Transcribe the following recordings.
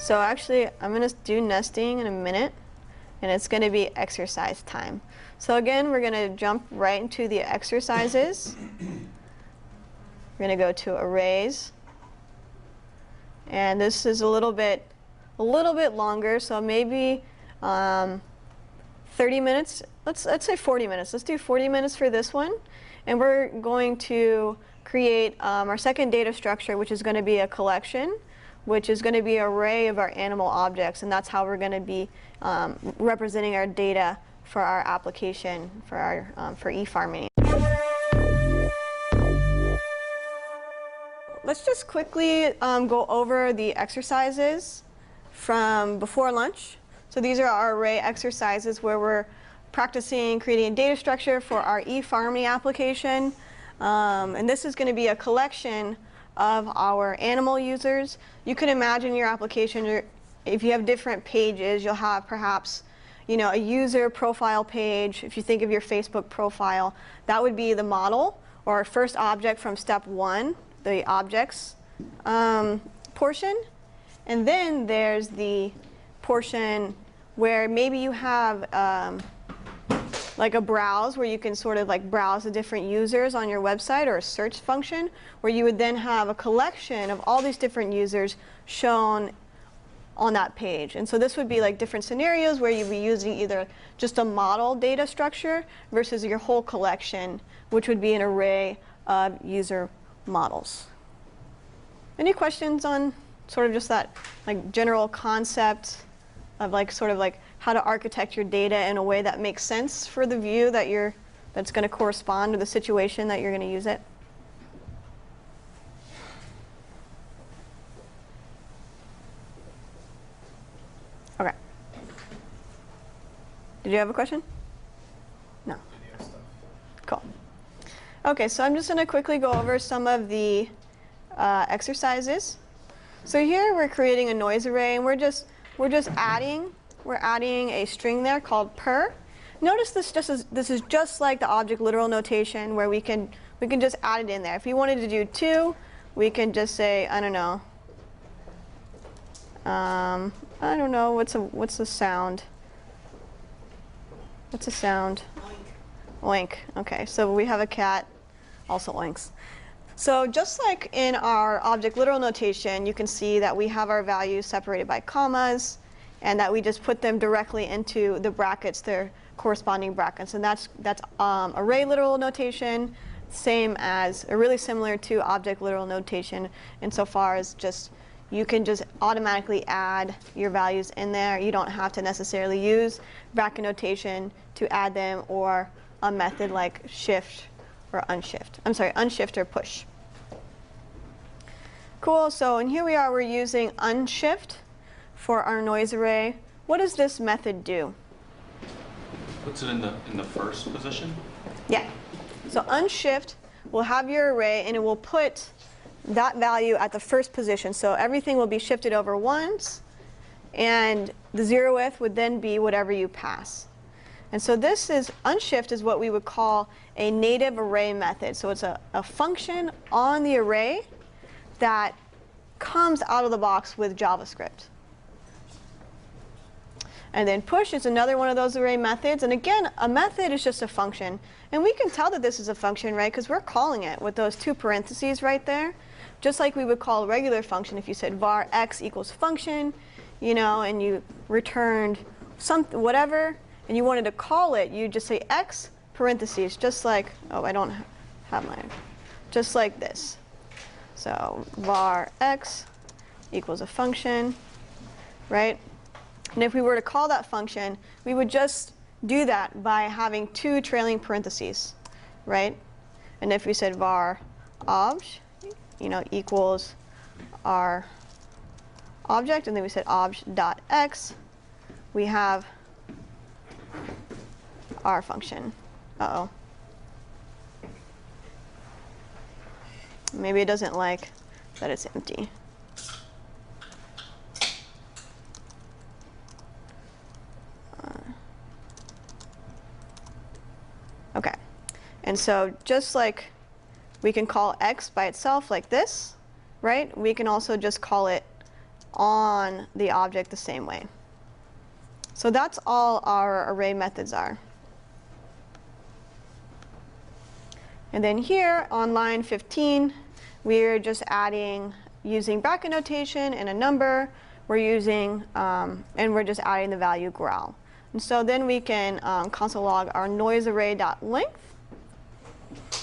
So actually, I'm going to do nesting in a minute, and it's going to be exercise time. So again, we're going to jump right into the exercises. We're going to go to arrays, and this is a little bit longer, so maybe 30 minutes. Let's say 40 minutes. Let's do 40 minutes for this one, and we're going to create our second data structure, which is going to be a collection, which is going to be an array of our animal objects, and that's how we're going to be representing our data for our application for our for e-farming. Let's just quickly go over the exercises from before lunch. So these are our array exercises where we're practicing creating a data structure for our e-farming application. And this is going to be a collection of our animal users. You can imagine your application, if you have different pages, you'll have perhaps a user profile page. If you think of your Facebook profile, that would be the model or our first object from step 1, the objects portion. And then there's the portion where maybe you have like a browse where you can sort of like browse the different users on your website, or a search function where you would then have a collection of all these different users shown on that page. And so this would be like different scenarios where you'd be using either just a model data structure versus your whole collection, which would be an array of user models. Any questions on sort of just that like general concept of like sort of like how to architect your data in a way that makes sense for the view that that's going to correspond to the situation that you're going to use it? Okay. Did you have a question? No. Cool. Okay, so I'm just going to quickly go over some of the exercises. So here we're creating a noise array, and we're just adding a string there called per. Notice this is just like the object literal notation where we can just add it in there. If we wanted to do 2, we can just say, I don't know, what's the sound? What's a sound? Oink. Oink. Okay, so we have a cat, also oinks. So just like in our object literal notation, you can see that we have our values separated by commas, and that we just put them directly into the brackets, their corresponding brackets. And that's array literal notation, same as, or really similar to object literal notation insofar as just you can just automatically add your values in there. You don't have to necessarily use bracket notation to add them, or a method like shift or unshift. I'm sorry, unshift or push. Cool, so and here we are, we're using unshift for our noise array. What does this method do? Puts it in the first position? Yeah. So unshift will have your array, and it will put that value at the first position. So everything will be shifted over once, and the 0th would then be whatever you pass. And so this is, unshift is what we would call a native array method. So it's a function on the array that comes out of the box with JavaScript. And then push is another one of those array methods. And again, a method is just a function. And we can tell that this is a function, right? Because we're calling it with those 2 parentheses right there. Just like we would call a regular function if you said var x equals function, and you returned whatever, and you wanted to call it, you just say x parentheses, just like, oh, I don't have mine, just like this. So var x equals a function, right? And if we were to call that function, we would just do that by having 2 trailing parentheses, right? And if we said var obj, equals our object, and then we said obj.x, we have our function. Uh-oh. Maybe it doesn't like that it's empty. Okay. And so just like we can call x by itself like this, right? We can also just call it on the object the same way. So that's all our array methods are. And then here on line 15, we're just adding, using bracket notation and a number. We're using, and we're just adding the value growl. And so then we can console log our noise array.length.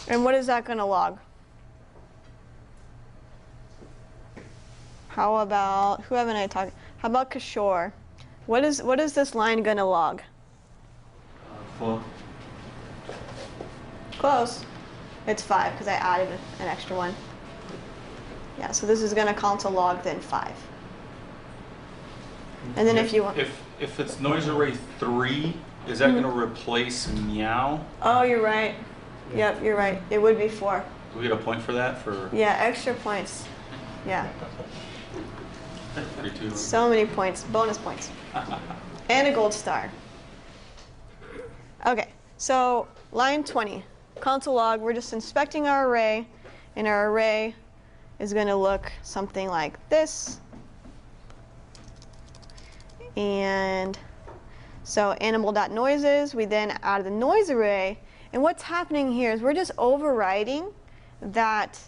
And what is that going to log? How about, who haven't I talked? How about Kishore? What is this line going to log? Well, Close. It's 5 because I added an extra one. Yeah, so this is going to console log then 5. And then if you want... If it's noise array 3, is that going to replace meow? Oh, you're right. Yep, you're right. It would be 4. Do we get a point for that? Yeah, extra points. Yeah. 32. So many points, bonus points. And a gold star. Okay, so line 20, console log, we're just inspecting our array, and our array is going to look something like this. And so animal.noises, we then add the noise array, and what's happening here is we're just overriding that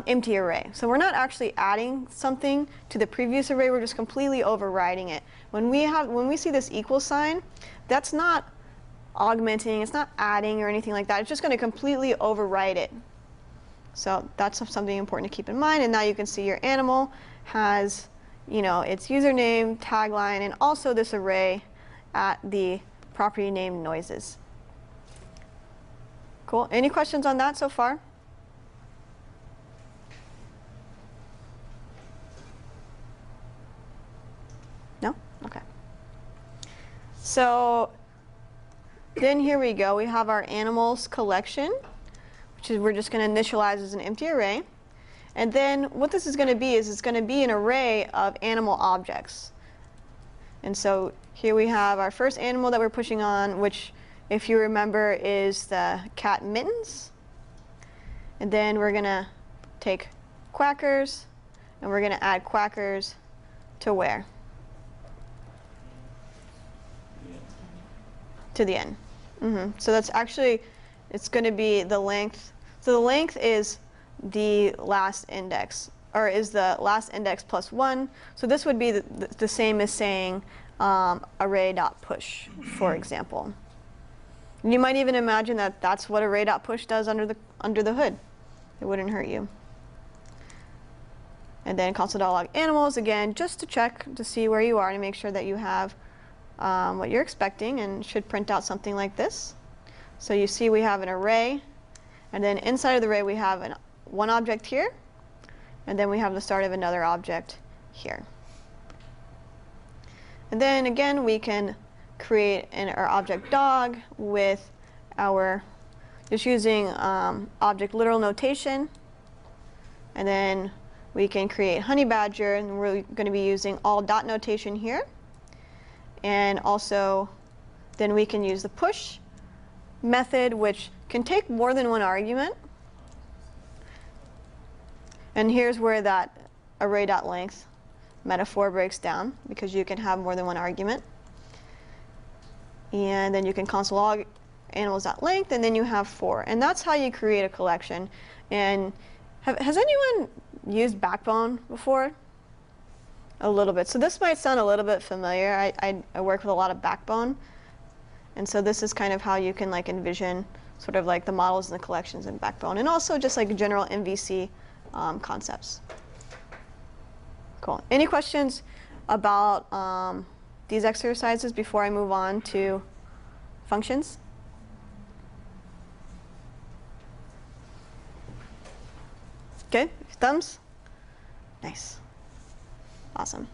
empty array. So we're not actually adding something to the previous array, we're just completely overriding it. When we see this equal sign, that's not augmenting, it's not adding or anything like that, it's just going to completely override it. So that's something important to keep in mind, and now you can see your animal has, you know, its username, tagline, and also this array at the property name noises. Cool, any questions on that so far? No? Okay. So then here we go. We have our animals collection, which is we're just going to initialize as an empty array. And then what this is going to be is it's going to be an array of animal objects. And so here we have our first animal that we're pushing on, which if you remember is the cat Mittens. And then we're going to take quackers, and we're going to add quackers to where? To the end. So that's actually, it's going to be the length. So the length is the last index, or is the last index plus 1. So this would be the same as saying array.push, for example. And you might even imagine that that's what array.push does under the hood. It wouldn't hurt you. And then console.log animals, again, just to check to see where you are and make sure that you have what you're expecting, and should print out something like this. So you see we have an array, and then inside of the array we have one object here, and then we have the start of another object here. And then again we can create our object dog with our, just using object literal notation, and then we can create honey badger, and we're going to be using all dot notation here. And also, then we can use the push method, which can take more than one argument. And here's where that array.length metaphor breaks down, because you can have more than one argument. And then you can console log animals.length, and then you have 4. And that's how you create a collection. And has anyone used Backbone before? A little bit. So this might sound a little bit familiar. I work with a lot of Backbone. And so this is kind of how you can like envision sort of like the models and the collections in Backbone, and also just like general MVC concepts. Cool. Any questions about these exercises before I move on to functions? Okay, thumbs? Nice. Awesome.